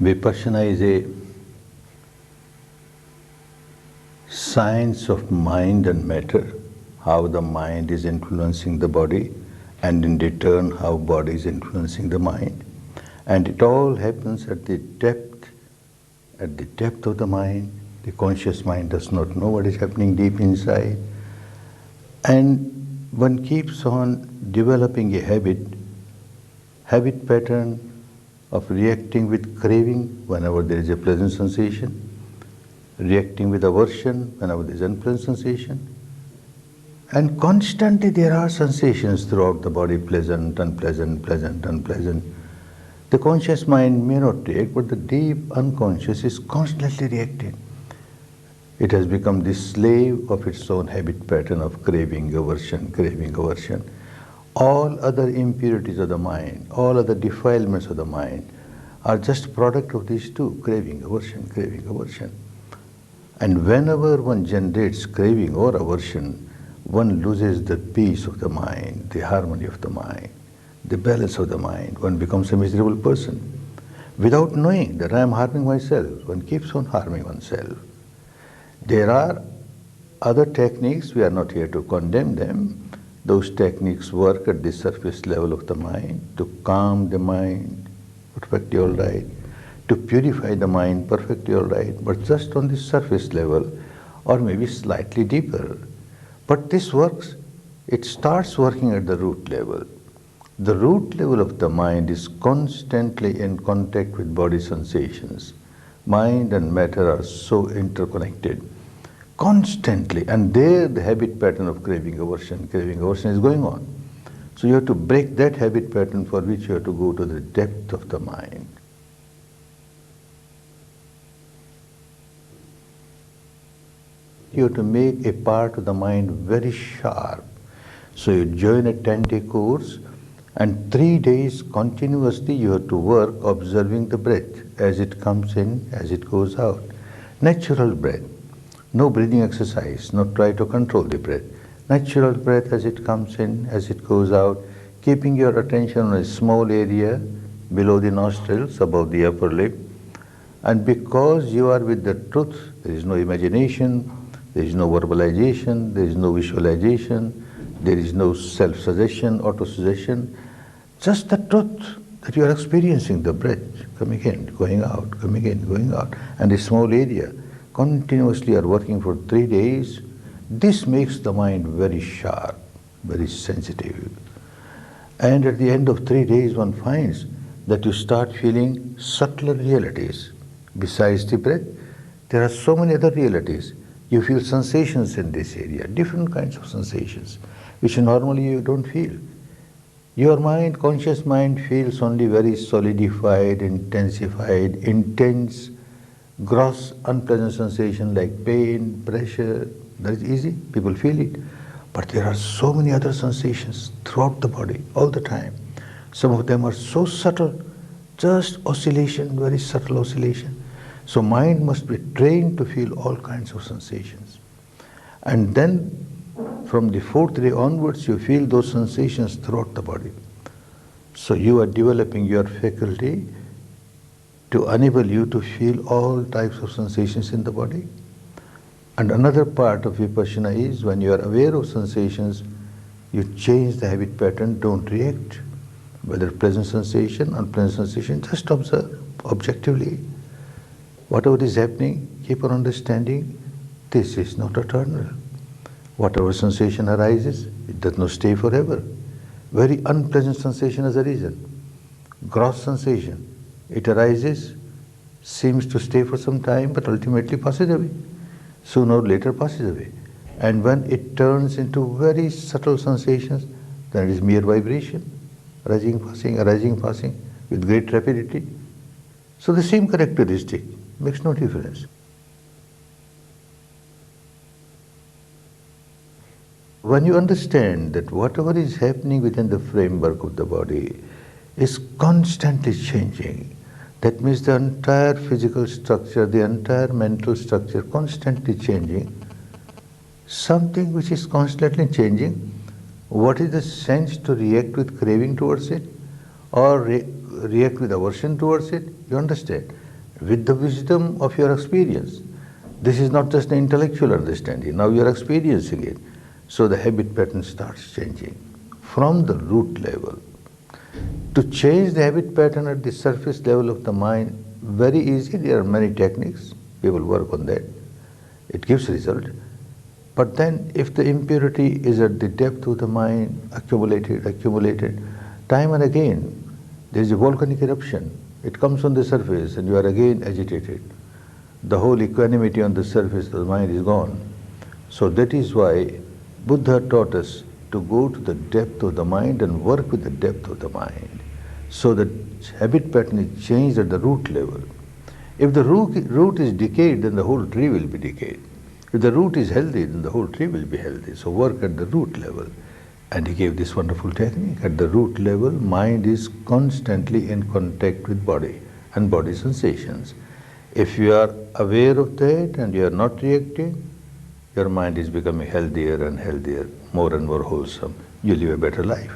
Vipassana is a science of mind and matter, how the mind is influencing the body, and in return how body is influencing the mind. And it all happens at the depth of the mind. The conscious mind does not know what is happening deep inside. And one keeps on developing a habit pattern of reacting with craving whenever there is a pleasant sensation, reacting with aversion whenever there is unpleasant sensation. And constantly there are sensations throughout the body, pleasant, unpleasant, pleasant, unpleasant. The conscious mind may not react, but the deep unconscious is constantly reacting. It has become the slave of its own habit pattern of craving, aversion, craving, aversion. All other impurities of the mind, all other defilements of the mind are just product of these two, craving, aversion, craving, aversion. And whenever one generates craving or aversion, one loses the peace of the mind, the harmony of the mind, the balance of the mind. One becomes a miserable person. Without knowing that I am harming myself, one keeps on harming oneself. There are other techniques, we are not here to condemn them. Those techniques work at the surface level of the mind to calm the mind, perfectly all right, to purify the mind, perfectly all right, but just on the surface level or maybe slightly deeper. But this works, it starts working at the root level. The root level of the mind is constantly in contact with body sensations. Mind and matter are so interconnected, constantly, and there the habit pattern of craving aversion is going on. So you have to break that habit pattern, for which you have to go to the depth of the mind. You have to make a part of the mind very sharp. So you join a 10-day course, and 3 days continuously you have to work observing the breath as it comes in, as it goes out. Natural breath. No breathing exercise, not try to control the breath. Natural breath as it comes in, as it goes out, keeping your attention on a small area below the nostrils, above the upper lip. And because you are with the truth, there is no imagination, there is no verbalization, there is no visualization, there is no self-suggestion, auto-suggestion, just the truth that you are experiencing the breath, coming in, going out, coming in, going out, and a small area. Continuously are working for 3 days. This makes the mind very sharp, very sensitive. And at the end of 3 days, one finds that you start feeling subtler realities. Besides the breath, there are so many other realities. You feel sensations in this area, different kinds of sensations, which normally you don't feel. Your mind, conscious mind, feels only very solidified, intensified, intense, gross, unpleasant sensation like pain, pressure. That is easy, people feel it. But there are so many other sensations throughout the body, all the time. Some of them are so subtle, just oscillation, very subtle oscillation. So mind must be trained to feel all kinds of sensations. And then from the 4th day onwards, you feel those sensations throughout the body. So you are developing your faculty to enable you to feel all types of sensations in the body. And another part of Vipassana is, when you are aware of sensations, you change the habit pattern, don't react. Whether pleasant sensation, unpleasant sensation, just observe objectively. Whatever is happening, keep on understanding, this is not eternal. Whatever sensation arises, it does not stay forever. Very unpleasant sensation has arisen. Gross sensation. It arises, seems to stay for some time, but ultimately passes away. Sooner or later passes away. And when it turns into very subtle sensations, then it is mere vibration, arising, passing, with great rapidity. So the same characteristic makes no difference. When you understand that whatever is happening within the framework of the body is constantly changing, that means the entire physical structure, the entire mental structure constantly changing, something which is constantly changing, what is the sense to react with craving towards it or react with aversion towards it? You understand? with the wisdom of your experience. This is not just an intellectual understanding, now you are experiencing it. So the habit pattern starts changing from the root level. To change the habit pattern at the surface level of the mind, very easy, there are many techniques, people work on that, it gives result. But then if the impurity is at the depth of the mind, accumulated, time and again, there is a volcanic eruption, it comes on the surface and you are again agitated. The whole equanimity on the surface of the mind is gone. So that is why Buddha taught us to go to the depth of the mind and work with the depth of the mind. So that habit pattern is changed at the root level. If the root is decayed, then the whole tree will be decayed. If the root is healthy, then the whole tree will be healthy. So work at the root level. And he gave this wonderful technique. At the root level, mind is constantly in contact with body and body sensations. If you are aware of that and you are not reacting, your mind is becoming healthier and healthier, more and more wholesome. You live a better life.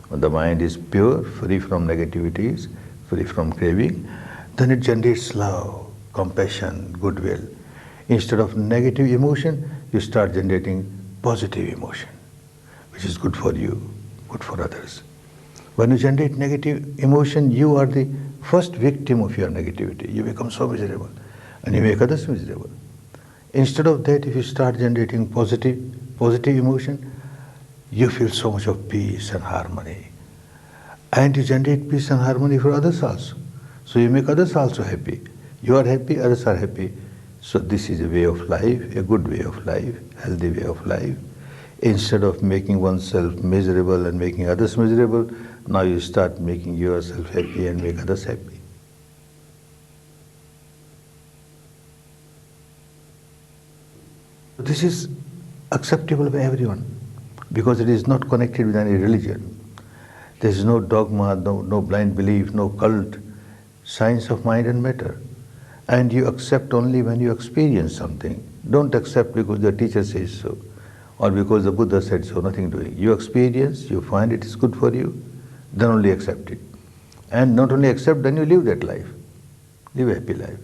When the mind is pure, free from negativities, free from craving, then it generates love, compassion, goodwill. Instead of negative emotion, you start generating positive emotion, which is good for you, good for others. When you generate negative emotion, you are the first victim of your negativity. You become so miserable and you make others miserable. Instead of that, if you start generating positive emotion, you feel so much of peace and harmony. And you generate peace and harmony for others also. So you make others also happy. You are happy, others are happy. So this is a way of life, a good way of life, healthy way of life. Instead of making oneself miserable and making others miserable, now you start making yourself happy and make others happy. This is acceptable by everyone because it is not connected with any religion. There is no dogma, no blind belief, no cult, science of mind and matter. And you accept only when you experience something. Don't accept because the teacher says so or because the Buddha said so, nothing doing. You experience, you find it is good for you, then only accept it. And not only accept, then you live that life. Live a happy life.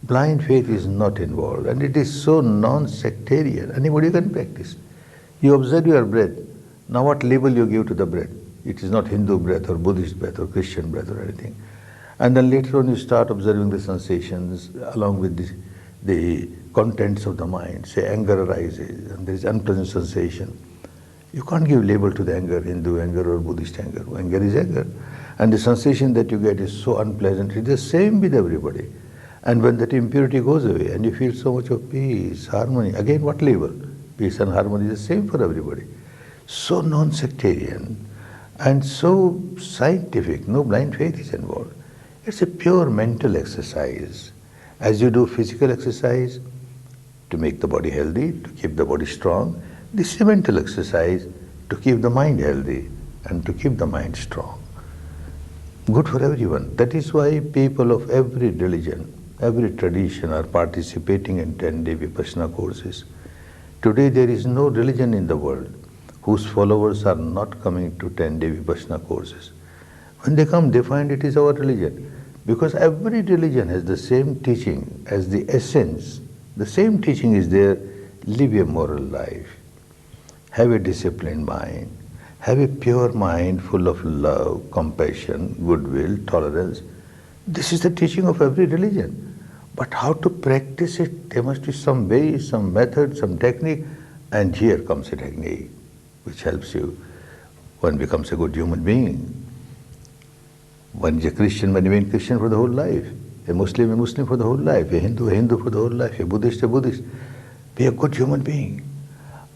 Blind faith is not involved and it is so non-sectarian. Anybody can practice. You observe your breath. Now what label you give to the breath? It is not Hindu breath or Buddhist breath or Christian breath or anything. And then later on you start observing the sensations along with the contents of the mind. Say anger arises and there is unpleasant sensation. You can't give label to the anger, Hindu anger or Buddhist anger. Anger is anger. And the sensation that you get is so unpleasant. It is the same with everybody. And when that impurity goes away and you feel so much of peace, harmony, again what label? Peace and harmony is the same for everybody. So non-sectarian and so scientific, no blind faith is involved. It's a pure mental exercise. As you do physical exercise to make the body healthy, to keep the body strong, this is a mental exercise to keep the mind healthy and to keep the mind strong. Good for everyone. That is why people of every religion, every tradition are participating in 10-day Vipassana courses. Today there is no religion in the world whose followers are not coming to 10-day Vipassana courses. When they come, they find it is our religion. Because every religion has the same teaching as the essence. The same teaching is there. Live a moral life. Have a disciplined mind. Have a pure mind full of love, compassion, goodwill, tolerance. This is the teaching of every religion. But how to practice it? There must be some way, some method, some technique. And here comes a technique which helps you. One becomes a good human being. One is a Christian, one remains Christian for the whole life. A Muslim for the whole life. A Hindu for the whole life. A Buddhist. Be a good human being.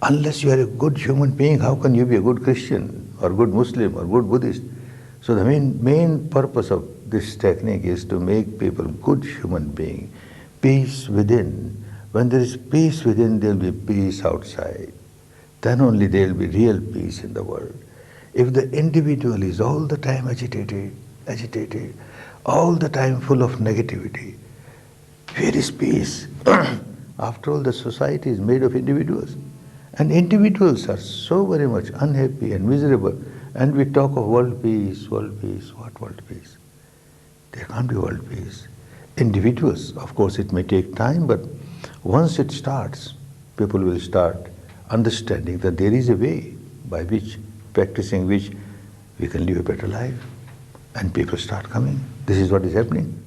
Unless you are a good human being, how can you be a good Christian or good Muslim or good Buddhist? So the main purpose of this technique is to make people good human being. Peace within. When there is peace within, there will be peace outside. Then only there will be real peace in the world. If the individual is all the time agitated, all the time full of negativity, where is peace? After all, the society is made of individuals. And individuals are so very much unhappy and miserable. And we talk of world peace, world peace. What world peace? There can't be world peace. individuals. Of course, it may take time, but once it starts, people will start understanding that there is a way by which, practicing which, we can live a better life. And people start coming. This is what is happening.